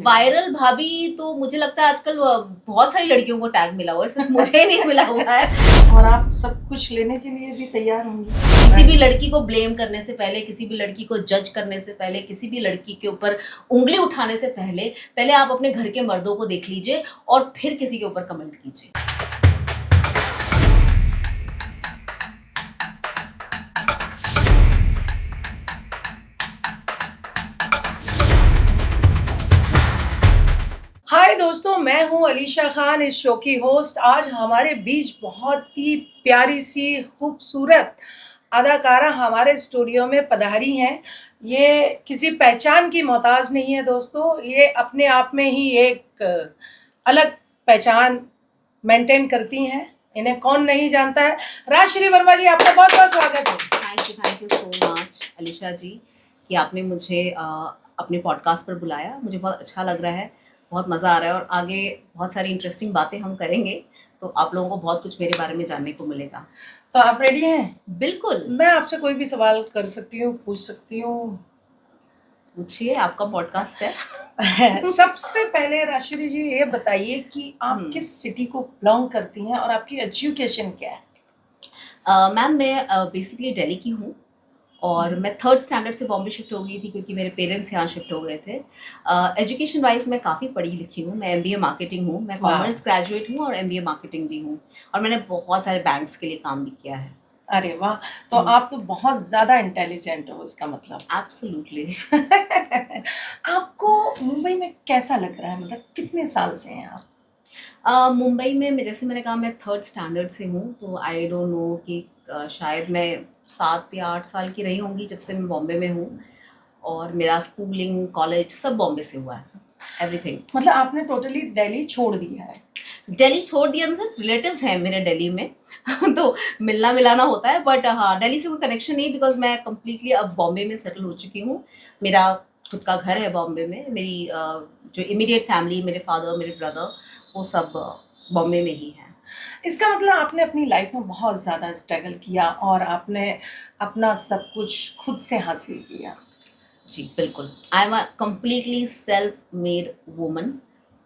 Viral भाभी तो मुझे लगता है आजकल बहुत सारी लड़कियों को टैग मिला हुआ है, सिर्फ मुझे नहीं मिला हुआ है। और आप सब कुछ लेने के लिए भी तैयार होंगी। किसी भी लड़की को ब्लेम करने से पहले, किसी भी लड़की को जज करने से पहले, किसी भी लड़की के ऊपर उंगली उठाने से पहले पहले आप अपने घर के मर्दों को देख लीजिए और फिर किसी के ऊपर कमेंट कीजिए। हाय दोस्तों, मैं हूं अलीशा खान, इस शो की होस्ट। आज हमारे बीच बहुत ही प्यारी सी खूबसूरत अदाकारा हमारे स्टूडियो में पधारी हैं। ये किसी पहचान की मोहताज नहीं है दोस्तों, ये अपने आप में ही एक अलग पहचान मेंटेन करती हैं। इन्हें कौन नहीं जानता है। राजश्री वर्मा जी, आपका बहुत बहुत स्वागत है। Thank you so much Alisha ji कि आपने मुझे अपने पॉडकास्ट पर बुलाया। मुझे बहुत अच्छा लग रहा है, बहुत मज़ा आ रहा है और आगे बहुत सारी इंटरेस्टिंग बातें हम करेंगे, तो आप लोगों को बहुत कुछ मेरे बारे में जानने को मिलेगा। तो आप रेडी हैं? बिल्कुल, मैं आपसे कोई भी सवाल कर सकती हूँ, पूछ सकती हूँ? पूछिए, आपका पॉडकास्ट है। सबसे पहले राजश्री जी ये बताइए कि आप किस सिटी को बिलोंग करती हैं और आपकी एजुकेशन क्या है? मैम, मैं बेसिकली दिल्ली की हूँ और मैं 3rd स्टैंडर्ड से बॉम्बे शिफ्ट हो गई थी क्योंकि मेरे पेरेंट्स यहाँ शिफ्ट हो गए थे। एजुकेशन वाइज मैं काफ़ी पढ़ी लिखी हूँ, मैं MBA मार्केटिंग हूँ, मैं कॉमर्स ग्रेजुएट हूँ और MBA मार्केटिंग भी हूँ और मैंने बहुत सारे बैंक्स के लिए काम भी किया है। अरे वाह, तो आप तो बहुत ज़्यादा इंटेलिजेंट हो इसका मतलब। एब्सोल्युटली। आपको मुंबई में कैसा लग रहा है, मतलब कितने साल से हैं आप? मुंबई में जैसे मैंने कहा, मैं 3rd स्टैंडर्ड से हूँ, तो आई डोंट नो कि शायद मैं 7 या 8 साल की रही होंगी जब से मैं बॉम्बे में हूँ और मेरा स्कूलिंग कॉलेज सब बॉम्बे से हुआ है, एवरीथिंग। मतलब आपने टोटली दिल्ली छोड़ दिया है? दिल्ली छोड़ दिया सर, रिलेटिव्स हैं मेरे दिल्ली में। तो मिलना मिलाना होता है, बट हाँ, दिल्ली से कोई कनेक्शन नहीं, बिकॉज मैं कम्प्लीटली अब बॉम्बे में सेटल हो चुकी हूँ। मेरा खुद का घर है बॉम्बे में। मेरी जो इमीडिएट फैमिली, मेरे फादर, मेरे ब्रदर, वो सब बॉम्बे में ही है। इसका मतलब आपने अपनी लाइफ में बहुत ज़्यादा स्ट्रगल किया और आपने अपना सब कुछ खुद से हासिल किया। जी बिल्कुल, I am a completely self made woman.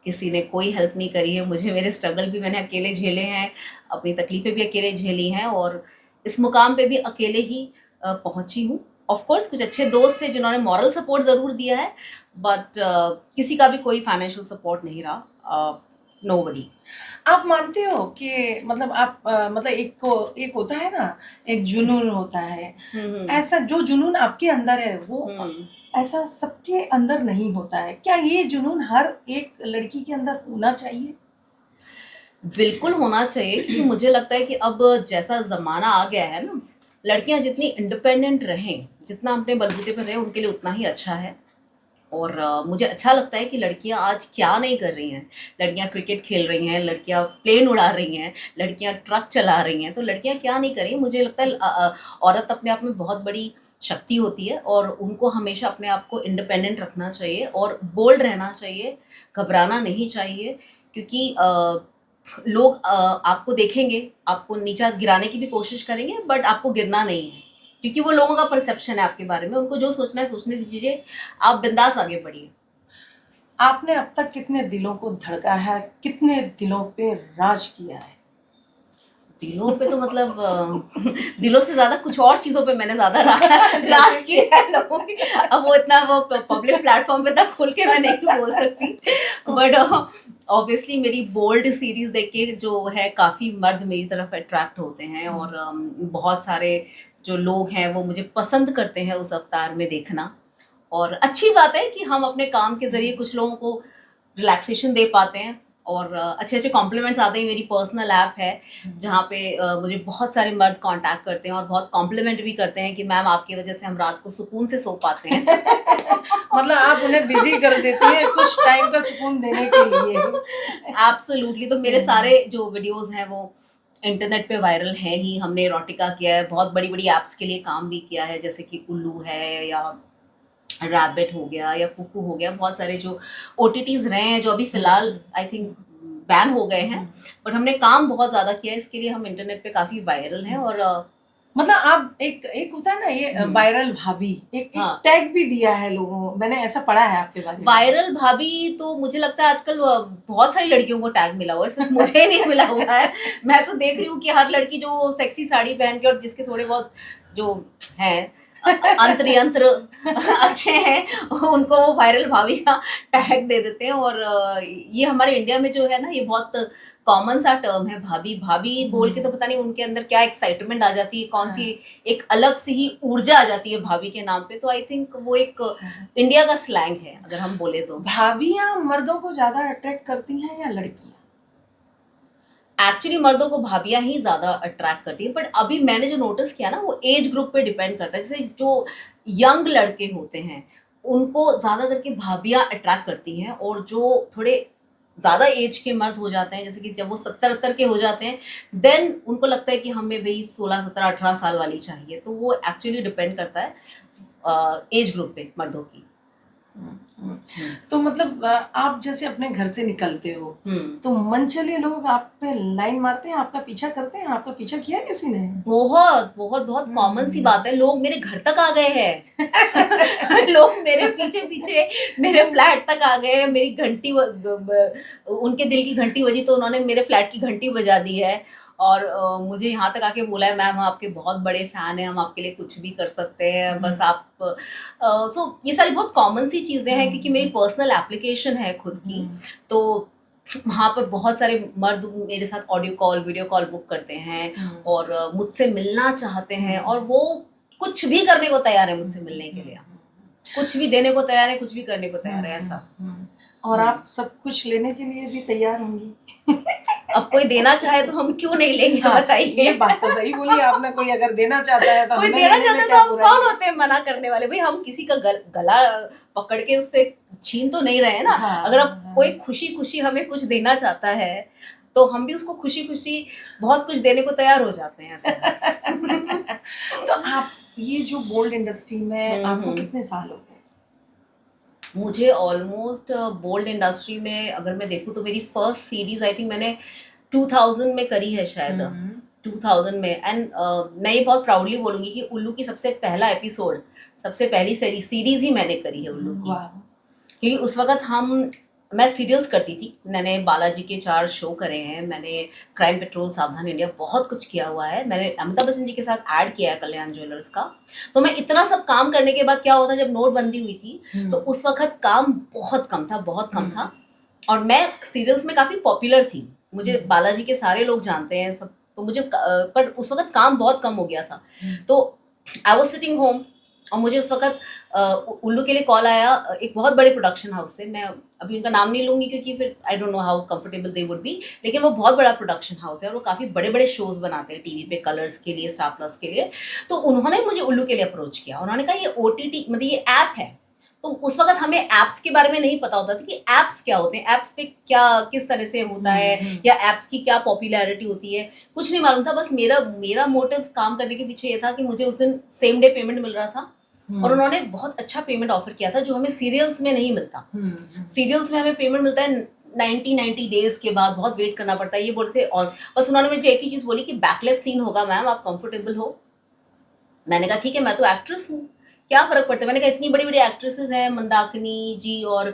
किसी ने कोई हेल्प नहीं करी है मुझे। मेरे स्ट्रगल भी मैंने अकेले झेले हैं, अपनी तकलीफ़ें भी अकेले झेली हैं और इस मुकाम पे भी अकेले ही पहुंची हूँ। ऑफ कोर्स कुछ अच्छे दोस्त थे जिन्होंने मॉरल सपोर्ट ज़रूर दिया है, बट किसी का भी कोई फाइनेंशियल सपोर्ट नहीं रहा, नोबडी। आप मानते हो कि मतलब आप मतलब एक होता है ना, एक जुनून होता है, ऐसा जो जुनून आपके अंदर है वो ऐसा सबके अंदर नहीं होता है। क्या ये जुनून हर एक लड़की के अंदर होना चाहिए? बिल्कुल होना चाहिए, क्योंकि मुझे लगता है कि अब जैसा ज़माना आ गया है ना, लड़कियां जितनी इंडिपेंडेंट रहें, जितना अपने बलबूते पर रहें, उनके लिए उतना ही अच्छा है। और मुझे अच्छा लगता है कि लड़कियां आज क्या नहीं कर रही हैं। लड़कियां क्रिकेट खेल रही हैं, लड़कियां प्लेन उड़ा रही हैं, लड़कियां ट्रक चला रही हैं, तो लड़कियां क्या नहीं कर रही हैं। मुझे लगता है औरत अपने आप में बहुत बड़ी शक्ति होती है और उनको हमेशा अपने आप को इंडिपेंडेंट रखना चाहिए और बोल्ड रहना चाहिए, घबराना नहीं चाहिए। क्योंकि लोग आपको देखेंगे, आपको नीचा गिराने की भी कोशिश करेंगे, बट आपको गिरना नहीं है, क्योंकि वो लोगों का परसेप्शन है आपके बारे में। उनको जो सोचना है सोचने दीजिए, आप बिंदास आगे बढ़िए। आपने अब तक कितने दिलों को धड़का है, कितने दिलों पे राज किया है? दिलों पे तो मतलब दिलों से ज्यादा कुछ और चीजों पे मैंने ज्यादा राज किया है लोगों की। अब वो इतना वो पब्लिक प्लेटफॉर्म पे तक खुल के मैं नहीं बोल सकती, बट ऑब्वियसली मेरी बोल्ड सीरीज देख के जो है काफी मर्द मेरी तरफ अट्रैक्ट होते हैं और बहुत सारे जो लोग हैं वो मुझे पसंद करते हैं उस अवतार में देखना। और अच्छी बात है कि हम अपने काम के जरिए कुछ लोगों को रिलैक्सेशन दे पाते हैं और अच्छे अच्छे कॉम्प्लीमेंट्स आते हैं। मेरी पर्सनल ऐप है जहाँ पे मुझे बहुत सारे मर्द कांटेक्ट करते हैं और बहुत कॉम्प्लीमेंट भी करते हैं कि मैम आपकी वजह से हम रात को सुकून से सो पाते हैं। मतलब आप उन्हें बिजी कर देती हैं कुछ टाइम का सुकून देने के लिए। एब्सोल्युटली। तो मेरे सारे जो वीडियोस हैं वो इंटरनेट पे वायरल है ही। हमने एरोटिका किया है, बहुत बड़ी बड़ी ऐप्स के लिए काम भी किया है, जैसे कि उल्लू है या रैबिट हो गया या कुकू हो गया। बहुत सारे जो OTTs रहे हैं जो अभी फिलहाल आई थिंक बैन हो गए हैं, बट हमने काम बहुत ज़्यादा किया है। इसके लिए हम इंटरनेट पे काफ़ी वायरल हैं और मतलब आप एक एक होता है ना ये वायरल भाभी, एक हाँ। टैग भी दिया है लोगों, मैंने ऐसा पढ़ा है आपके बारे में। वायरल भाभी तो मुझे लगता है आजकल बहुत सारी लड़कियों को टैग मिला हुआ है, सिर्फ मुझे नहीं मिला हुआ है। मैं तो देख रही हूँ कि हर लड़की जो सेक्सी साड़ी पहन के और जिसके थोड़े बहुत जो है अंतर यंत्र अच्छे हैं उनको वो वायरल भाभी का टैग दे देते हैं। और ये हमारे इंडिया में जो है ना, ये बहुत कॉमन सा टर्म है भाभी। भाभी बोल के तो पता नहीं उनके अंदर क्या एक्साइटमेंट आ जाती है, कौन सी एक अलग सी ही ऊर्जा आ जाती है भाभी के नाम पे। तो आई थिंक वो एक इंडिया का स्लैंग है अगर हम बोले तो। भाभियां मर्दों को ज्यादा अट्रैक्ट करती हैं या लड़कियां? एक्चुअली मर्दों को भाभियां ही ज्यादा अट्रैक्ट करती है, बट अभी मैंने जो नोटिस किया ना, वो एज ग्रुप पे डिपेंड करता है। जैसे जो यंग लड़के होते हैं उनको ज्यादा करके भाभियां अट्रैक्ट करती हैं, और जो थोड़े ज्यादा एज के मर्द हो जाते हैं, जैसे कि जब वो 70-70 के हो जाते हैं, देन उनको लगता है कि हमें भाई 16-17-18 साल वाली चाहिए। तो वो एक्चुअली डिपेंड करता है एज ग्रुप पे मर्दों की। तो मतलब आप जैसे अपने घर से निकलते हो तो मनचले लोग आप पे लाइन मारते हैं, आपका पीछा करते हैं? आपका पीछा किया है किसी ने? बहुत बहुत बहुत कॉमन सी बात है, लोग मेरे घर तक आ गए हैं। लोग मेरे पीछे पीछे मेरे फ्लैट तक आ गए हैं। मेरी घंटी उनके दिल की घंटी बजी तो उन्होंने मेरे फ्लैट की घंटी बजा दी है, और मुझे यहाँ तक आके बोला है, मैम हम आपके बहुत बड़े फैन हैं, हम आपके लिए कुछ भी कर सकते हैं, बस आप सो ये सारी बहुत कॉमन सी चीज़ें हैं, क्योंकि मेरी पर्सनल एप्लीकेशन है खुद की। तो वहाँ पर बहुत सारे मर्द मेरे साथ audio call, video call book करते हैं और मुझसे मिलना चाहते हैं, और वो कुछ भी करने को तैयार है मुझसे मिलने के लिए। कुछ भी देने को तैयार है, कुछ भी करने को तैयार है, ऐसा। और आप सब कुछ लेने के लिए भी तैयार होंगी। अब कोई देना चाहे तो हम क्यों नहीं लेंगे, बताइए। ये बात तो सही बोली आपने। कोई अगर देना चाहता है तो कोई हमें देना लेने चाहता में है तो क्या हम बुराई कौन है? होते हैं मना करने वाले? भाई हम किसी का गला पकड़ के उससे छीन तो नहीं रहे ना। अगर अब कोई खुशी खुशी हमें कुछ देना चाहता है तो हम भी उसको खुशी खुशी बहुत कुछ देने को तैयार हो जाते हैं, ऐसा है। तो आप ये जो बोल्ड इंडस्ट्री में आपको कितने साल हो गए? मुझे ऑलमोस्ट बोल्ड इंडस्ट्री में अगर मैं देखूँ तो मेरी फर्स्ट सीरीज आई थिंक मैंने 2000 में करी है शायद। 2000 में। एंड मैं ये बहुत प्राउडली बोलूँगी कि उल्लू की सबसे पहला एपिसोड, सबसे पहली सीरीज ही मैंने करी है उल्लू की। क्योंकि उस वक्त मैं सीरियल्स करती थी। मैंने बालाजी के 4 शो करे हैं, मैंने क्राइम पेट्रोल, सावधान इंडिया, बहुत कुछ किया हुआ है। मैंने अमिताभ बच्चन जी के साथ ऐड किया है कल्याण ज्वेलर्स का। तो मैं इतना सब काम करने के बाद क्या होता, जब नोटबंदी हुई थी तो उस वक्त काम बहुत कम था, बहुत कम था। और मैं सीरियल्स में काफ़ी पॉपुलर थी, मुझे बालाजी के सारे लोग जानते हैं सब। तो मुझे पर उस वक्त काम बहुत कम हो गया था। तो आई वॉज सिटिंग होम, और मुझे उस वक्त उल्लू के लिए कॉल आया एक बहुत बड़े प्रोडक्शन हाउस से। मैं अभी उनका नाम नहीं लूँगी क्योंकि फिर I don't know how comfortable they would be, लेकिन वो बहुत बड़ा प्रोडक्शन हाउस है और वो काफ़ी बड़े बड़े शोज़ बनाते हैं टीवी पे, कलर्स के लिए, स्टार प्लस के लिए। तो उन्होंने मुझे उल्लू के लिए अप्रोच किया। उन्होंने कहा ये OTT मतलब ये ऐप है। तो उस वक्त हमें ऐप्स के बारे में नहीं पता होता था कि ऐप्स क्या होते हैं, ऐप्स पे क्या किस तरह से होता है, या ऐप्स की क्या पॉपुलैरिटी होती है, कुछ नहीं मालूम था। बस मेरा मोटिव काम करने के पीछे ये था कि मुझे उस दिन सेम डे पेमेंट मिल रहा था, और उन्होंने बहुत अच्छा पेमेंट ऑफर किया था जो हमें सीरियल्स में नहीं मिलता। सीरियल्स में हमें पेमेंट मिलता है 90 डेज के बाद, बहुत वेट करना पड़ता है, ये बोलते थे। और बस उन्होंने मुझे एक ही चीज़ बोली कि बैकलेस सीन होगा मैम, आप कंफर्टेबल हो? मैंने कहा ठीक है, मैं तो एक्ट्रेस हूँ, क्या फ़र्क पड़ता है। मैंने कहा इतनी बड़ी बड़ी एक्ट्रेसेस हैं, मंदाकिनी जी और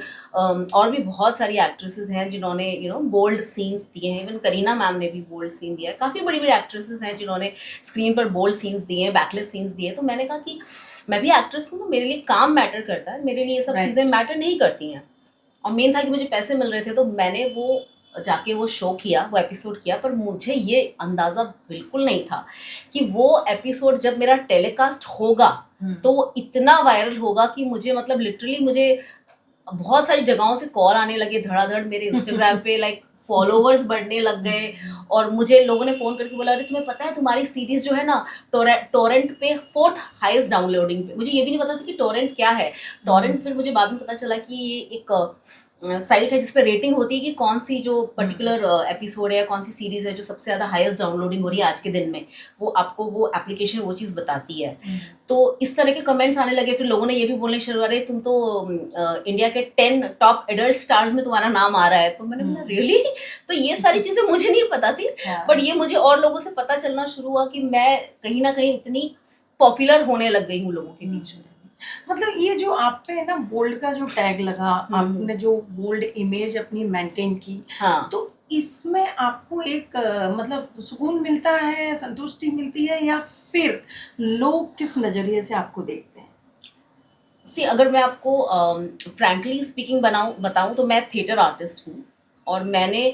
भी बहुत सारी एक्ट्रेसेस हैं जिन्होंने बोल्ड सीन्स दिए हैं। इवन करीना मैम ने भी बोल्ड सीन दिया है। काफ़ी बड़ी बड़ी एक्ट्रेसेस हैं जिन्होंने स्क्रीन पर बोल्ड सीन्स दिए हैं, बैकलेस सीन्स दिए हैं। तो मैंने कहा कि मैं भी एक्ट्रेस हूँ, तो मेरे लिए काम मैटर करता है, मेरे लिए ये सब चीज़ें मैटर नहीं करती हैं। और मेन था कि मुझे पैसे मिल रहे थे, तो मैंने वो जाके वो शो किया, वो एपिसोड किया। पर मुझे ये अंदाज़ा बिल्कुल नहीं था कि वो एपिसोड जब मेरा टेलीकास्ट होगा तो वो इतना वायरल होगा कि मुझे मतलब लिटरली मुझे बहुत सारी जगहों से कॉल आने लगे धड़ाधड़ मेरे इंस्टाग्राम पे, लाइक फॉलोवर्स बढ़ने लग गए। और मुझे लोगों ने फ़ोन करके बोला, अरे तुम्हें पता है तुम्हारी सीरीज़ जो है ना टोरेंट पे 4th हाईएस्ट डाउनलोडिंग पे। मुझे ये भी नहीं पता था कि टोरेंट क्या है। टोरेंट फिर मुझे बाद में पता चला कि ये एक साइट है जिस पे रेटिंग होती है कि कौन सी जो पर्टिकुलर एपिसोड है या कौन सी सीरीज है जो सबसे ज़्यादा हाईएस्ट डाउनलोडिंग हो रही है आज के दिन में, वो आपको वो एप्लीकेशन वो चीज़ बताती है। तो इस तरह के कमेंट्स आने लगे, फिर लोगों ने ये भी बोलने शुरू करे तुम तो इंडिया के 10 टॉप एडल्ट स्टार्स में तुम्हारा नाम आ रहा है। तो मैंने बोला रियली? तो ये सारी चीज़ें मुझे नहीं पता थी, बट ये मुझे और लोगों से पता चलना शुरू हुआ कि मैं कहीं ना कहीं इतनी पॉपुलर होने लग गई हूँ लोगों के बीच में। मतलब ये जो आप पे है ना बोल्ड का जो टैग लगा, आपने जो बोल्ड इमेज अपनी मेंटेन की, हाँ। तो इसमें आपको एक मतलब सुकून मिलता है, संतुष्टि मिलती है, या फिर लोग किस नजरिए से आपको देखते हैं? सी अगर मैं आपको फ्रैंकली स्पीकिंग बताऊं तो मैं थिएटर आर्टिस्ट हूँ, और मैंने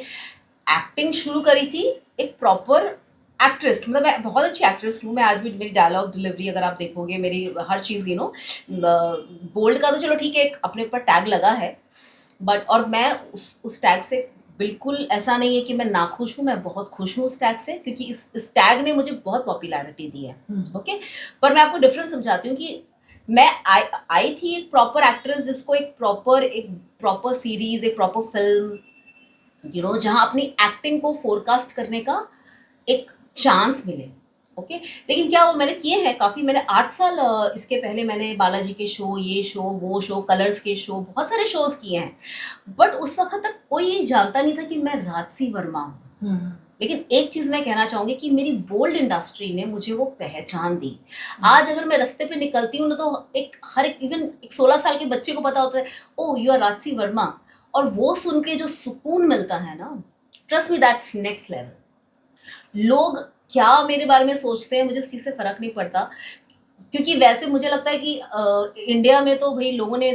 एक्टिंग शुरू करी थी एक प्रॉपर एक्ट्रेस, मतलब मैं बहुत अच्छी एक्ट्रेस हूँ। मैं आज भी मेरी डायलॉग डिलीवरी अगर आप देखोगे, मेरी हर चीज़ बोल्ड का तो चलो ठीक है, एक अपने ऊपर टैग लगा है, बट और मैं उस टैग से बिल्कुल ऐसा नहीं है कि मैं नाखुश हूँ, मैं बहुत खुश हूँ उस टैग से, क्योंकि इस टैग ने मुझे बहुत पॉपुलैरिटी दी है। ओके, पर मैं आपको डिफरेंस समझाती हूँ कि मैं आई थी एक प्रॉपर एक्ट्रेस जिसको एक प्रॉपर सीरीज, एक प्रॉपर फिल्म, जहाँ अपनी एक्टिंग को फोरकास्ट करने का एक चांस मिले। ओके, लेकिन क्या वो मैंने किए हैं काफ़ी। मैंने 8 साल इसके पहले मैंने बालाजी के शो, ये शो, वो शो, कलर्स के शो, बहुत सारे शोज किए हैं, बट उस वक्त तक कोई ये जानता नहीं था कि मैं राजसी वर्मा हूँ। लेकिन एक चीज़ मैं कहना चाहूँगी कि मेरी बोल्ड इंडस्ट्री ने मुझे वो पहचान दी। आज अगर मैं रास्ते पे निकलती हूँ ना, तो हर एक इवन एक 16 साल के बच्चे को पता होता है, ओ यू आर राजसी वर्मा, और वो सुन के जो सुकून मिलता है ना, trust me that's next level. लोग क्या मेरे बारे में सोचते हैं मुझे उस चीज़ से फ़र्क नहीं पड़ता, क्योंकि वैसे मुझे लगता है कि इंडिया में तो भाई लोगों ने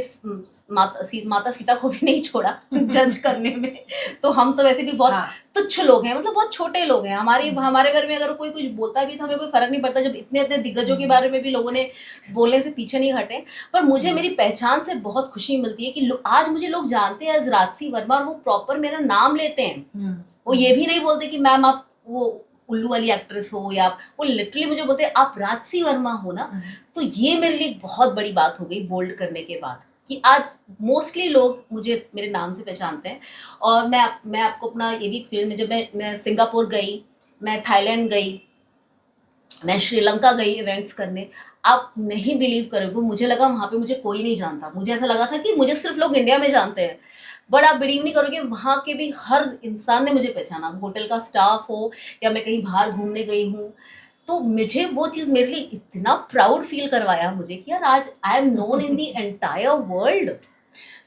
माता सीता को भी नहीं छोड़ा जज करने में। तो हम तो वैसे भी बहुत तुच्छ लोग हैं, मतलब बहुत छोटे लोग हैं। हमारे घर में अगर कोई कुछ बोलता भी तो हमें कोई फर्क नहीं पड़ता, जब इतने इतने दिग्गजों के बारे में भी लोगों ने बोलने से पीछे नहीं हटे। पर मुझे मेरी पहचान से बहुत खुशी मिलती है कि आज मुझे लोग जानते हैं एज राजसी वर्मा, और वो प्रॉपर मेरा नाम लेते हैं। वो ये भी नहीं बोलते कि मैम आप वो उल्लू वाली एक्ट्रेस हो, या वो लिटरली मुझे बोलते हैं आप राजसी वर्मा हो ना। तो ये मेरे लिए बहुत बड़ी बात हो गई बोल्ड करने के बाद, कि आज मोस्टली लोग मुझे मेरे नाम से पहचानते हैं। और मैं आपको अपना ये भी एक्सपीरियंस में, जब मैं सिंगापुर गई, मैं थाईलैंड गई, मैं श्रीलंका गई इवेंट्स करने, आप नहीं बिलीव करोगे, मुझे लगा वहाँ पे मुझे कोई नहीं जानता। मुझे ऐसा लगा था कि मुझे सिर्फ लोग इंडिया में जानते हैं, बट आप बिलीव नहीं करोगे, वहाँ के भी हर इंसान ने मुझे पहचाना। होटल का स्टाफ हो या मैं कहीं बाहर घूमने गई हूँ, तो मुझे वो चीज़ मेरे लिए इतना प्राउड फील करवाया मुझे कि यार आज I am known in the entire world.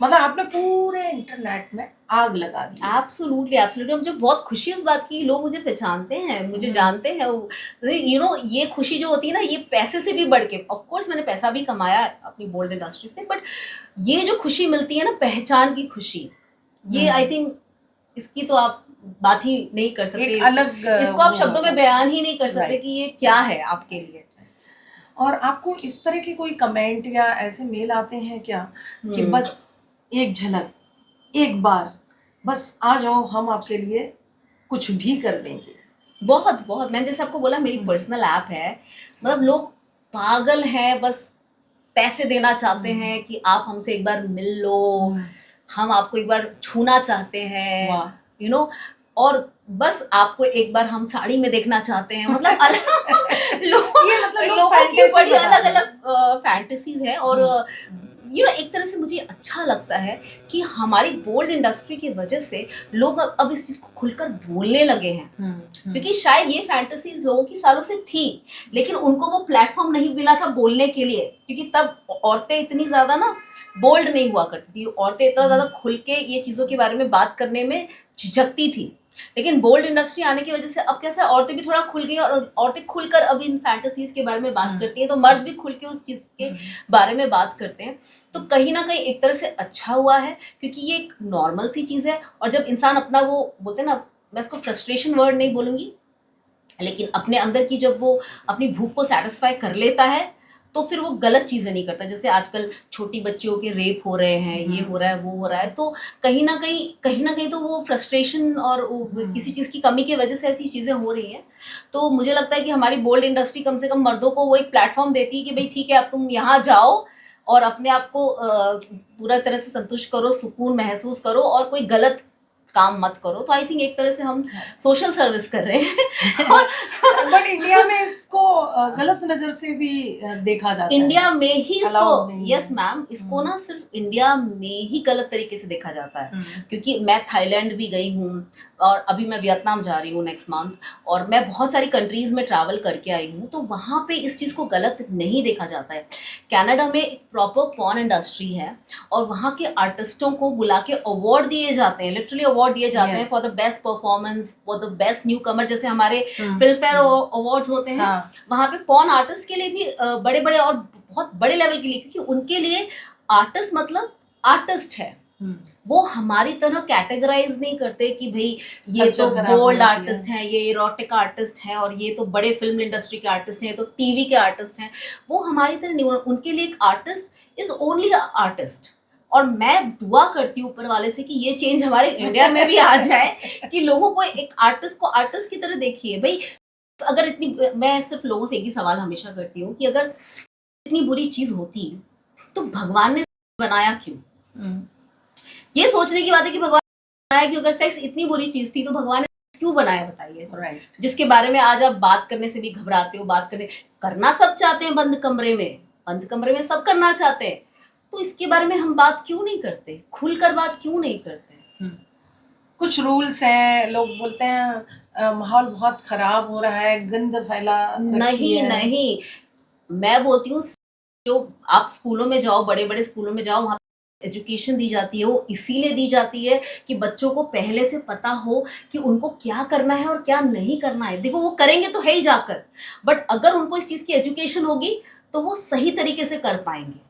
मतलब आपने पूरे इंटरनेट में आग लगा दी। एब्सोल्युटली एब्सोल्युटली, मुझे बहुत खुशी है उस बात की, लोग मुझे पहचानते हैं, मुझे जानते हैं। ये खुशी जो होती है ना, ये पैसे से भी बढ़ के, ऑफ कोर्स मैंने पैसा भी कमाया अपनी बोल्ड इंडस्ट्री से, बट ये जो खुशी मिलती है ना, पहचान की खुशी, ये आई थिंक इसकी तो आप बात ही नहीं कर सकते, इसको आप शब्दों में बयान ही नहीं कर सकते कि ये क्या है आपके लिए। और आपको इस तरह के कोई कमेंट या ऐसे मेल आते हैं क्या कि बस एक झलक, एक बार बस आ जाओ, हम आपके लिए कुछ भी कर देंगे? बहुत बहुत, मैंने जैसे आपको बोला मेरी पर्सनल ऐप है, मतलब लोग पागल हैं, बस पैसे देना चाहते हैं कि आप हमसे एक बार मिल लो, हम आपको एक बार छूना चाहते हैं, और बस आपको एक बार हम साड़ी में देखना चाहते हैं। मतलब लोगों की बड़ी अलग अलग फैंटेसीज है। और एक तरह से मुझे अच्छा लगता है कि हमारी बोल्ड इंडस्ट्री की वजह से लोग अब इस चीज़ को खुलकर बोलने लगे हैं, क्योंकि शायद ये फैंटेसीज लोगों की सालों से थी, लेकिन उनको वो प्लेटफॉर्म नहीं मिला था बोलने के लिए, क्योंकि तब औरतें इतनी ज़्यादा ना बोल्ड नहीं हुआ करती थी, औरतें इतना ज़्यादा खुल के ये चीज़ों के बारे में बात करने में झिझकती थी। लेकिन बोल्ड इंडस्ट्री आने की वजह से अब कैसा, औरतें भी थोड़ा खुल गई, और औरतें खुलकर अब इन फैंटेसीज के बारे में बात करती हैं, तो मर्द भी खुल के उस चीज़ के बारे में बात करते हैं। तो कहीं ना कहीं एक तरह से अच्छा हुआ है, क्योंकि ये एक नॉर्मल सी चीज़ है। और जब इंसान अपना वो बोलते हैं ना, मैं इसको फ्रस्ट्रेशन वर्ड नहीं बोलूँगी, लेकिन अपने अंदर की जब वो अपनी भूख को सेटिस्फाई कर लेता है, तो फिर वो गलत चीज़ें नहीं करता। जैसे आजकल छोटी बच्चियों के रेप हो रहे हैं, ये हो रहा है, वो हो रहा है, तो कहीं ना कहीं तो वो फ्रस्ट्रेशन और किसी चीज़ की कमी की वजह से ऐसी चीज़ें हो रही हैं। तो मुझे लगता है कि हमारी बोल्ड इंडस्ट्री कम से कम मर्दों को वो एक प्लेटफॉर्म देती है कि भाई ठीक है, अब तुम यहाँ जाओ, और अपने आप को पूरा तरह से संतुष्ट करो, सुकून महसूस करो और कोई गलत काम मत करो। तो आई थिंक एक तरह से हम सोशल सर्विस कर रहे हैं। और बट इंडिया में इसको गलत नजर से भी देखा जाता इंडिया है, में ही इसको, allowed नहीं यस है। मैम, इसको ना सिर्फ इंडिया में ही गलत तरीके से देखा जाता है। क्योंकि मैं थाईलैंड भी गई हूँ और अभी मैं वियतनाम जा रही हूँ नेक्स्ट मंथ, और मैं बहुत सारी कंट्रीज में ट्रैवल करके आई हूँ, तो वहाँ पे इस चीज़ को गलत नहीं देखा जाता है। कनाडा में एक प्रॉपर पॉर्न इंडस्ट्री है और वहाँ के आर्टिस्टों को बुला के अवार्ड दिए जाते हैं, लिटरली अवार्ड दिए जाते हैं Yes. For the best performance, for the best newcomer, जैसे हमारे हम्म, फिल्म फेयर अवार्ड्स होते हैं। हाँ, वहाँ पे पॉर्न आर्टिस्ट के लिए भी बड़े बड़े और बहुत बड़े लेवल के लिए, क्योंकि उनके लिए आर्टिस्ट मतलब आर्टिस्ट है। वो हमारी तरह कैटेगराइज नहीं करते कि भाई ये Culture तो खराब बोल्ड होती है। आर्टिस्ट हैं, ये इरोटिक आर्टिस्ट हैं, और ये तो बड़े फिल्म इंडस्ट्री के आर्टिस्ट हैं, ये तो टीवी के आर्टिस्ट हैं। वो हमारी तरह नहीं, उनके लिए एक आर्टिस्ट इज ओनली आर्टिस्ट। और मैं दुआ करती हूँ ऊपर वाले से कि ये चेंज हमारे इंडिया में भी आ जाए कि लोगों को एक आर्टिस्ट को आर्टिस्ट की तरह देखिए। भाई अगर इतनी, मैं सिर्फ लोगों से एक ही सवाल हमेशा करती हूँ कि अगर इतनी बुरी चीज होती तो भगवान ने बनाया क्यों? ये सोचने की बात है कि भगवान ने बनाया क्यों? अगर सेक्स इतनी बुरी चीज थी तो भगवान ने क्यों बनाया, बताइए। राइट, जिसके बारे में आज आप बात करने से भी घबराते हो, बात करने करना सब चाहते हैं, बंद कमरे में सब करना चाहते हैं, तो इसके बारे में हम बात क्यों नहीं करते, खुलकर बात क्यों नहीं करते? कुछ रूल्स हैं, लोग बोलते हैं माहौल बहुत खराब हो रहा है, गंद फैला रखी है। नहीं, मैं बोलती हूँ जो आप स्कूलों में जाओ, बड़े बड़े स्कूलों में जाओ, वहाँ एजुकेशन दी जाती है, वो इसीलिए दी जाती है कि बच्चों को पहले से पता हो कि उनको क्या करना है और क्या नहीं करना है। देखो वो करेंगे तो है ही जाकर, बट अगर उनको इस चीज की एजुकेशन होगी तो वो सही तरीके से कर पाएंगे,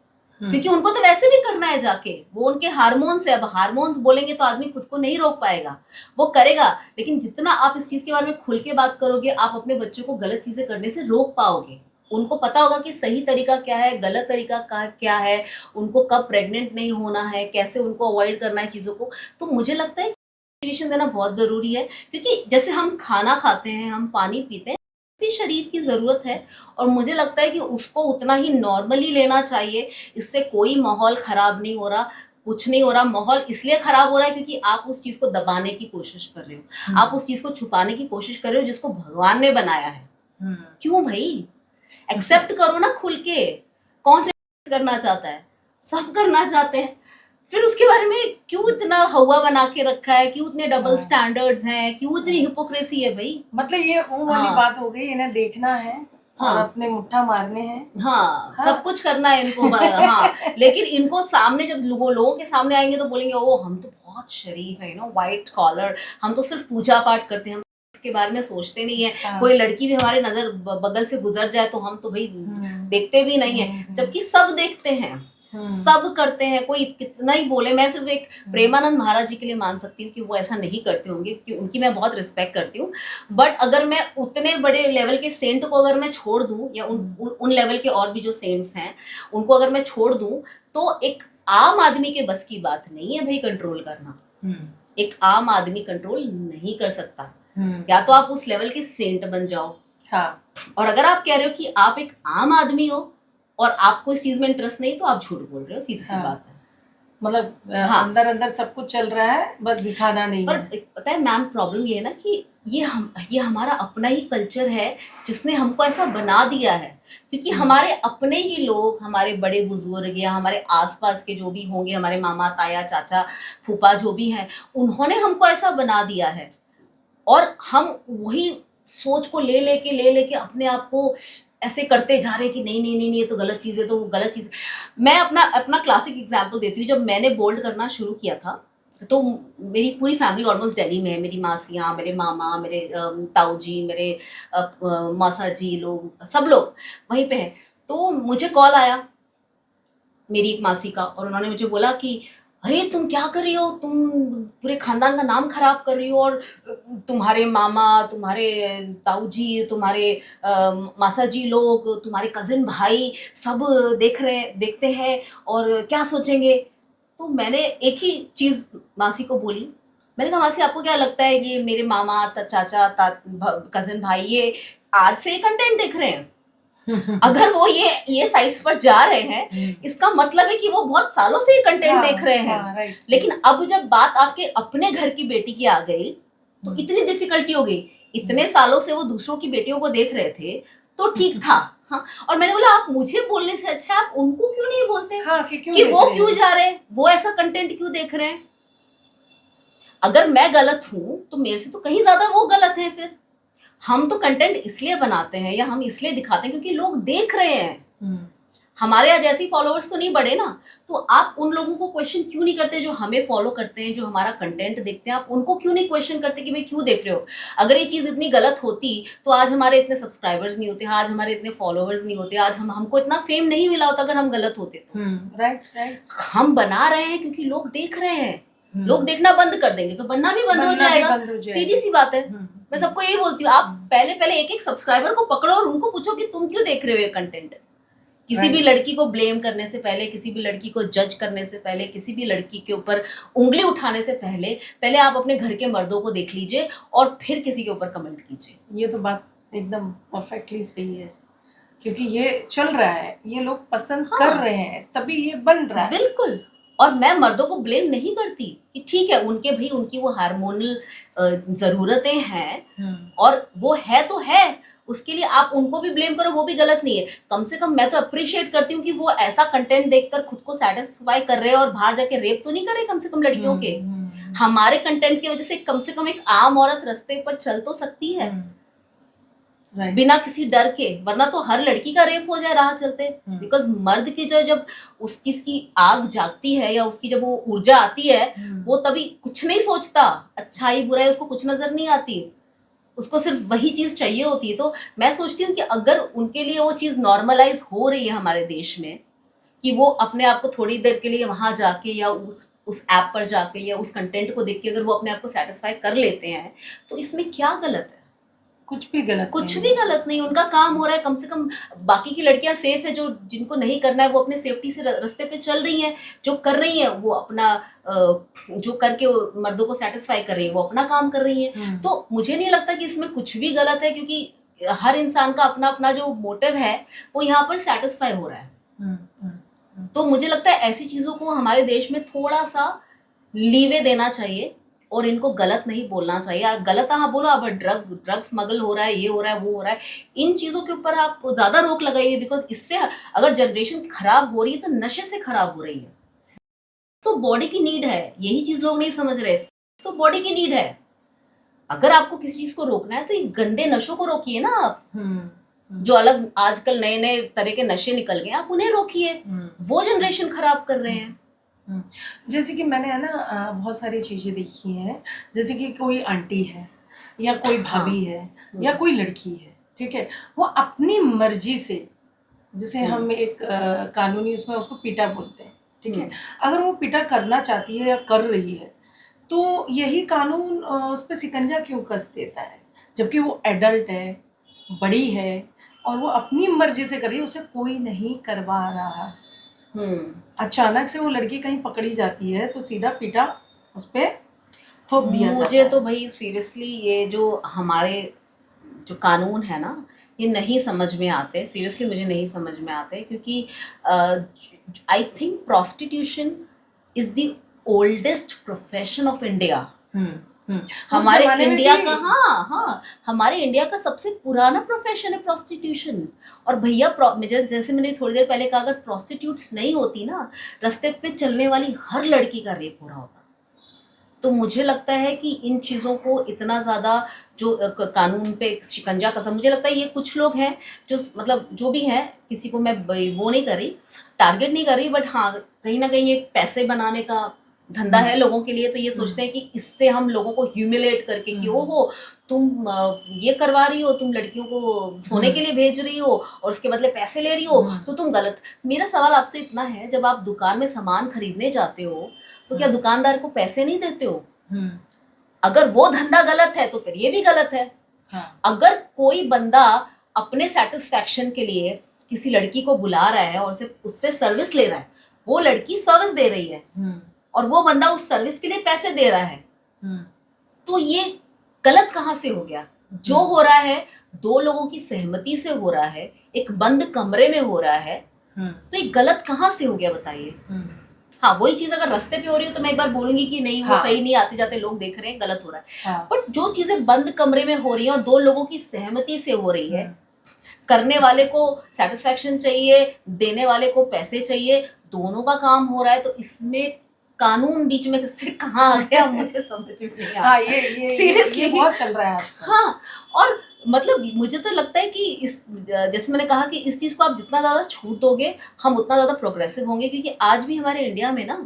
क्योंकि उनको तो वैसे भी करना है जाके, वो उनके हार्मोन्स है। अब हार्मोन्स बोलेंगे तो आदमी खुद को नहीं रोक पाएगा, वो करेगा। लेकिन जितना आप इस चीज के बारे में खुल के बात करोगे, आप अपने बच्चों को गलत चीजें करने से रोक पाओगे। उनको पता होगा कि सही तरीका क्या है, गलत तरीका क्या है, उनको कब प्रेग्नेंट नहीं होना है, कैसे उनको अवॉइड करना है चीज़ों को। तो मुझे लगता है कि एजुकेशन देना बहुत ज़रूरी है, क्योंकि जैसे हम खाना खाते हैं, हम पानी पीते हैं, भी शरीर की ज़रूरत है, और मुझे लगता है कि उसको उतना ही नॉर्मली लेना चाहिए। इससे कोई माहौल ख़राब नहीं हो रहा, कुछ नहीं हो रहा। माहौल इसलिए ख़राब हो रहा है क्योंकि आप उस चीज़ को दबाने की कोशिश कर रहे हो, आप उस चीज़ को छुपाने की कोशिश कर रहे हो जिसको भगवान ने बनाया है। क्यों भाई? एक्सेप्ट करो ना खुल के। कौन करना चाहता है? सब करना चाहते हैं। फिर उसके बारे में क्यों इतना हवा बना के रखा है? क्यों इतने डबल स्टैंडर्ड्स हैं? क्यों इतनी हिपोक्रेसी है भाई? मतलब ये वो वाली हाँ। बात हो गई, इन्हें देखना है और हाँ। अपने मुट्ठा मारने हैं। हाँ, हाँ। सब कुछ करना है इनको। हाँ, लेकिन इनको सामने जब लोगों के सामने आएंगे तो बोलेंगे ओ हम तो बहुत शरीफ है, व्हाइट कॉलर, हम तो सिर्फ पूजा पाठ करते हैं, हम इसके बारे में सोचते नहीं है। हाँ। कोई लड़की भी हमारे नजर बगल से गुजर जाए तो हम तो भाई देखते भी नहीं है, जबकि सब देखते हैं, सब करते हैं। कोई कितना ही बोले, मैं सिर्फ एक प्रेमानंद महाराज जी के लिए मान सकती हूँ कि वो ऐसा नहीं करते होंगे, कि उनकी मैं बहुत रिस्पेक्ट करती हूँ। बट अगर मैं उतने बड़े लेवल के सेंट को अगर मैं छोड़ दूं, या उन लेवल के और भी जो सेंट्स हैं उनको अगर मैं छोड़ दूं, तो एक आम आदमी के बस की बात नहीं है भाई कंट्रोल करना। एक आम आदमी कंट्रोल नहीं कर सकता। या तो आप उस लेवल के सेंट बन जाओ। हाँ। और अगर आप कह रहे हो कि आप एक आम आदमी हो और आपको इस चीज में इंटरेस्ट नहीं, तो आप झूठ बोल रहे हो, सीधी सी बात है। मतलब हाँ। अंदर अंदर सब कुछ चल रहा है, बस दिखाना नहीं पर है। पता है मैम, प्रॉब्लम ये है ना कि ये हमारा अपना ही कल्चर है जिसने हमको ऐसा बना दिया है, क्योंकि हमारे अपने ही लोग, हमारे बड़े बुजुर्ग या हमारे आसपास के जो भी होंगे, हमारे मामा ताया चाचा फूफा जो भी हैं, उन्होंने हमको ऐसा बना दिया है, और हम वही सोच को ले लेके अपने आप को ऐसे करते जा रहे हैं कि नहीं नहीं नहीं नहीं, ये तो गलत चीज़ है, तो वो गलत चीज़ है। मैं अपना क्लासिक एग्जांपल देती हूँ। जब मैंने बोल्ड करना शुरू किया था तो मेरी पूरी फैमिली ऑलमोस्ट दिल्ली में है। मेरी मासियाँ, मेरे मामा, मेरे ताऊ जी, मेरे मौसा जी, लोग सब लोग वहीं पे हैं। तो मुझे कॉल आया मेरी एक मासी का, और उन्होंने मुझे बोला कि अरे तुम क्या कर रही हो, तुम पूरे खानदान का नाम खराब कर रही हो, और तुम्हारे मामा, तुम्हारे ताऊ जी, तुम्हारे मासा जी लोग, तुम्हारे कजिन भाई सब देखते हैं और क्या सोचेंगे। तो मैंने एक ही चीज मासी को बोली। मैंने कहा मासी, आपको क्या लगता है ये मेरे मामा चाचा कजिन भाई ये आज से कंटेंट देख रहे हैं? अगर वो ये साइट्स पर जा रहे हैं, इसका मतलब है कि वो बहुत सालों से ये कंटेंट हाँ, देख रहे हैं। हाँ, राइट। लेकिन अब जब बात आपके अपने घर की बेटी की आ गई, तो इतनी डिफिकल्टी हो गई। इतने सालों से वो दूसरों की बेटियों को देख रहे थे, तो ठीक था। हाँ, और मैंने बोला आप मुझे बोलने से अच्छा आप उनको क्यों नहीं बोलते हाँ, कि क्यों कि देख वो रहे क्यों हैं? जा रहे हैं, वो ऐसा कंटेंट क्यों देख रहे हैं। अगर मैं गलत हूं तो मेरे से तो कहीं ज्यादा वो गलत है। फिर हम तो कंटेंट इसलिए बनाते हैं या हम इसलिए दिखाते हैं क्योंकि लोग देख रहे हैं। हमारे यहाँ जैसी फॉलोअर्स तो नहीं बढ़े ना। तो आप उन लोगों को क्वेश्चन क्यों नहीं करते जो हमें फॉलो करते हैं, जो हमारा कंटेंट देखते हैं। आप उनको क्यों नहीं क्वेश्चन करते कि भाई क्यों देख रहे हो। अगर ये चीज़ इतनी गलत होती तो आज हमारे इतने सब्सक्राइबर्स नहीं होते, आज हमारे इतने फॉलोअर्स नहीं होते, आज हमको इतना फेम नहीं मिला होता अगर हम गलत होते तो। Right, right. हम बना रहे हैं क्योंकि लोग देख रहे हैं। लोग देखना बंद कर देंगे तो बनना भी बंद हो जाएगा। सीधी सी बात है। मैं सबको यही बोलती हूँ, आप पहले एक एक सब्सक्राइबर को पकड़ो और उनको पूछो कि तुम क्यों देख रहे हो ये कंटेंट। किसी भी लड़की को ब्लेम करने से पहले, किसी भी लड़की को जज करने से पहले, किसी भी लड़की के ऊपर उंगली उठाने से पहले आप अपने घर के मर्दों को देख लीजिए और फिर किसी के ऊपर कमेंट कीजिए। ये तो बात एकदम परफेक्टली सही है, क्योंकि ये चल रहा है, ये लोग पसंद कर रहे हैं, तभी ये बन रहा है। बिल्कुल। और मैं मर्दों को ब्लेम नहीं करती कि ठीक है उनके भाई उनकी वो हार्मोनल जरूरतें हैं और वो है तो है, उसके लिए आप उनको भी ब्लेम करो, वो भी गलत नहीं है। कम से कम मैं तो अप्रिशिएट करती हूँ कि वो ऐसा कंटेंट देखकर खुद को सेटिस्फाई कर रहे हैं और बाहर जाके रेप तो नहीं कर रहे कम से कम लड़कियों के। हमारे कंटेंट की वजह से कम एक आम औरत रास्ते पर चल तो सकती है बिना किसी डर के, वरना तो हर लड़की का रेप हो जाए राह चलते। बिकॉज मर्द की जो जब उस चीज की आग जागती है या उसकी जब वो ऊर्जा आती है, वो तभी कुछ नहीं सोचता, अच्छाई बुराई उसको कुछ नजर नहीं आती, उसको सिर्फ वही चीज चाहिए होती है। तो मैं सोचती हूँ कि अगर उनके लिए वो चीज नॉर्मलाइज हो रही है हमारे देश में, कि वो अपने आप को थोड़ी देर के लिए वहां जाके या उस ऐप पर जाके या उस कंटेंट को देख के अगर वो अपने आप को सेटिस्फाई कर लेते हैं, तो इसमें क्या गलत है। कुछ भी गलत नहीं, उनका काम हो रहा है। कम से कम बाकी की लड़कियां सेफ है, जो जिनको नहीं करना है वो अपने सेफ्टी से रास्ते पे चल रही हैं। जो कर रही हैं वो अपना जो करके मर्दों को सेटिस्फाई कर रही है वो अपना काम कर रही हैं। तो मुझे नहीं लगता कि इसमें कुछ भी गलत है, क्योंकि हर इंसान का अपना अपना जो मोटिव है वो यहाँ पर सेटिस्फाई हो रहा है। तो मुझे लगता है ऐसी चीजों को हमारे देश में थोड़ा सा लीवे देना चाहिए और इनको गलत नहीं बोलना चाहिए। गलत हाँ बोलो, अब ड्रग स्मगल हो रहा है, ये हो रहा है, वो हो रहा है, इन चीजों के ऊपर आप ज्यादा रोक लगाइए। बिकॉज इससे अगर जनरेशन खराब हो रही है तो नशे से खराब हो रही है। तो बॉडी की नीड है, यही चीज लोग नहीं समझ रहे। तो बॉडी की नीड है। अगर आपको किसी चीज को रोकना है तो ये गंदे नशों को रोकिए ना आप। जो अलग आजकल नए नए तरह के नशे निकल गए, आप उन्हें रोकिए। वो जनरेशन खराब कर रहे हैं। जैसे कि मैंने है ना बहुत सारी चीज़ें देखी हैं, जैसे कि कोई आंटी है या कोई भाभी है या कोई लड़की है, ठीक है, वो अपनी मर्जी से, जैसे हम एक कानूनी उसमें उसको पिटा बोलते हैं, ठीक है, अगर वो पिटा करना चाहती है या कर रही है तो यही कानून उस पर शिकंजा क्यों कस देता है, जबकि वो एडल्ट है, बड़ी है और वो अपनी मर्जी से कर रही है, उसे कोई नहीं करवा रहा। अचानक से वो लड़की कहीं पकड़ी जाती है तो सीधा पीटा उस पे थोप दिया जाता है। मुझे तो भाई सीरियसली ये जो हमारे जो कानून है ना, ये नहीं समझ में आते। सीरियसली मुझे नहीं समझ में आते, क्योंकि I think prostitution is the oldest profession of India. हमारे इंडिया का हमारे इंडिया का सबसे पुराना प्रोफेशन है प्रोस्टिट्यूशन। और भैया जैसे मैंने थोड़ी देर पहले कहा, अगर प्रोस्टिट्यूट्स नहीं होती ना, रास्ते पे चलने वाली हर लड़की का रेप हो रहा होता। तो मुझे लगता है कि इन चीज़ों को इतना ज़्यादा जो कानून पे शिकंजा कसम, मुझे लगता है ये कुछ लोग हैं जो मतलब जो भी हैं, किसी को मैं वो नहीं कर रही, टारगेट नहीं कर रही, बट हाँ कहीं ना कहीं एक पैसे बनाने का धंधा है लोगों के लिए। तो ये सोचते हैं कि इससे हम लोगों को ह्यूमिलेट करके कि ओहो तुम ये करवा रही हो, तुम लड़कियों को सोने के लिए भेज रही हो और उसके बदले पैसे ले रही हो, तो तुम गलत। मेरा सवाल आपसे इतना है, जब आप दुकान में सामान खरीदने जाते हो तो क्या दुकानदार को पैसे नहीं देते हो? अगर वो धंधा गलत है तो फिर ये भी गलत है। अगर कोई बंदा अपने सेटिस्फैक्शन के लिए किसी लड़की को बुला रहा है और उससे सर्विस ले रहा है, वो लड़की सर्विस दे रही है और वो बंदा उस सर्विस के लिए पैसे दे रहा है, तो ये गलत कहाँ से हो गया? जो हो रहा है दो लोगों की सहमति से हो रहा है, एक बंद कमरे में हो रहा है, तो ये गलत कहाँ से हो गया बताइए। हाँ, वही चीज अगर रास्ते पे हो रही हो तो मैं एक बार बोलूंगी कि नहीं वो हाँ। सही नहीं, आते जाते लोग देख रहे हैं, गलत हो रहा है। हाँ। बट जो चीजें बंद कमरे में हो रही हैं और दो लोगों की सहमति से हो रही है, करने वाले को सेटिस्फेक्शन चाहिए, देने वाले को पैसे चाहिए, दोनों का काम हो रहा है, तो इसमें कानून बीच में से कहाँ आ गया मुझे समझ में नहीं आता। हाँ, ये सीरियसली बहुत चल रहा है आजकल। हाँ, और मतलब मुझे तो लगता है कि इस जैसे मैंने कहा कि इस चीज को आप जितना ज्यादा छूट दोगे हम उतना ज्यादा प्रोग्रेसिव होंगे, क्योंकि आज भी हमारे इंडिया में ना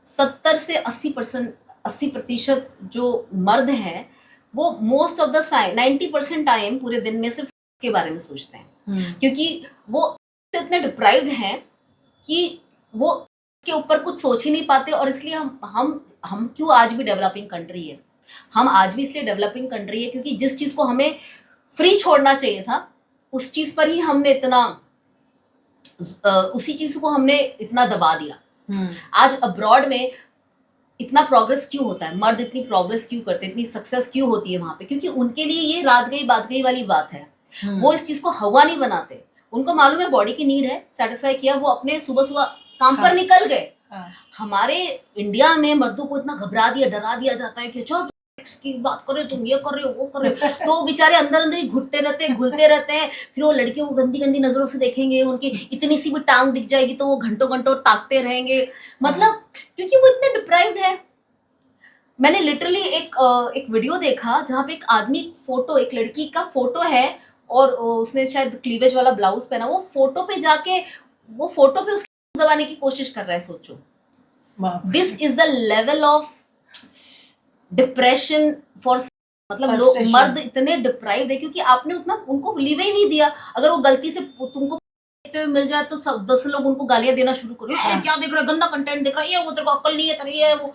70 से 80% जो मर्द हैं वो मोस्ट ऑफ द 90% टाइम पूरे दिन में सिर्फ के बारे में सोचते हैं, क्योंकि वो इतने डिप्राइव्ड हैं कि वो के ऊपर कुछ सोच ही नहीं पाते। और इसलिए हम क्यों आज भी डेवलपिंग कंट्री है, हम आज भी इसलिए डेवलपिंग कंट्री है क्योंकि जिस चीज को हमें फ्री छोड़ना चाहिए था उस चीज पर ही हमने इतना उसी चीज को हमने इतना दबा दिया। आज अब्रॉड में इतना प्रोग्रेस क्यों होता है, मर्द इतनी प्रोग्रेस क्यों करते हैं, इतनी सक्सेस क्यों होती है वहां पे, क्योंकि उनके लिए ये रात गई बात गई वाली बात है। वो इस चीज को हवा नहीं बनाते, उनको मालूम है बॉडी की नीड है, सेटिस्फाई किया, वो अपने सुबह सुबह काम पर निकल गए। हमारे इंडिया में मर्दों को इतना घबरा दिया, डरा दिया जाता है कि अच्छा की बात कर रहे हो, तुम ये कर रहे हो, वो कर रहे हो, तो वो बेचारे अंदर अंदर ही घुटते रहते हैं, घुलते रहते हैं। फिर वो लड़कियों को गंदी गंदी नजरों से देखेंगे, उनकी इतनी सी भी टांग दिख जाएगी तो वो घंटों घंटों ताकते रहेंगे, मतलब क्योंकि वो इतने डिप्राइव्ड है। मैंने लिटरली एक वीडियो देखा जहाँ पे एक आदमी फोटो, एक लड़की का फोटो है और उसने शायद क्लीवेज वाला ब्लाउज पहना, वो फोटो पे जाके वो फोटो पे उसको दबाने की कोशिश कर रहा है। सोचो, this is the level of depression for, मतलब लोग मर्द इतने डिप्राइव्ड है क्योंकि आपने उतना उनको लीव ही नहीं दिया। अगर वो गलती से तुमको देखते हुए मिल जाए तो सब 10 लोग उनको गालियां देना शुरू करो, क्या देख रहा है, गंदा कंटेंट देख रहा है, ये वो, तेरे को अक्ल नहीं है, तेरे ये वो।